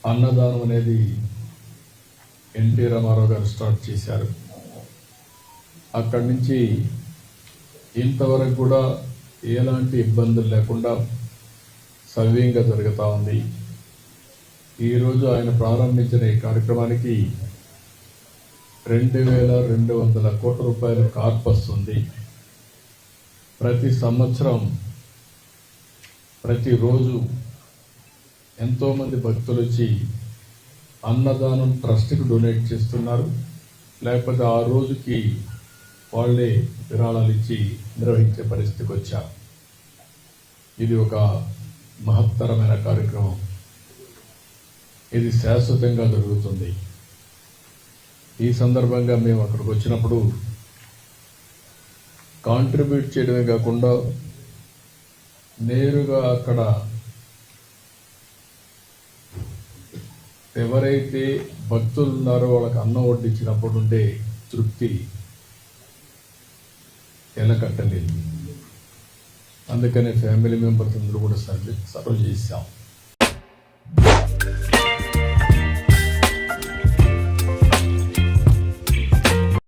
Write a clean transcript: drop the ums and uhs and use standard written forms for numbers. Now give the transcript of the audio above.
అన్నదానం అనేది ఎన్టీ రామారావు గారు స్టార్ట్ చేశారు. అక్కడి నుంచి ఇంతవరకు కూడా ఎలాంటి ఇబ్బందులు లేకుండా సవ్యంగా జరుగుతూ ఉంది. ఈరోజు ఆయన ప్రారంభించిన ఈ కార్యక్రమానికి 2,200 కోట్ల రూపాయల కార్పస్ ఉంది. ప్రతి సంవత్సరం ప్రతిరోజు ఎంతోమంది భక్తులు వచ్చి అన్నదానం ట్రస్ట్కి డొనేట్ చేస్తున్నారు. లేకపోతే ఆ రోజుకి వాళ్ళే విరాళాలు ఇచ్చి నిర్వహించే పరిస్థితికి వచ్చారు. ఇది ఒక మహత్తరమైన కార్యక్రమం. ఇది శాశ్వతంగా జరుగుతుంది. ఈ సందర్భంగా మేము అక్కడికి వచ్చినప్పుడు కాంట్రిబ్యూట్ చేయడమే కాకుండా నేరుగా అక్కడ ఎవరైతే భక్తులు ఉన్నారో వాళ్ళకి అన్నం వడ్డించినప్పుడు ఉండే తృప్తి ఎలకట్టలేదు. అందుకనే ఫ్యామిలీ మెంబర్స్ అందరూ కూడా సర్వ్ చేశాం.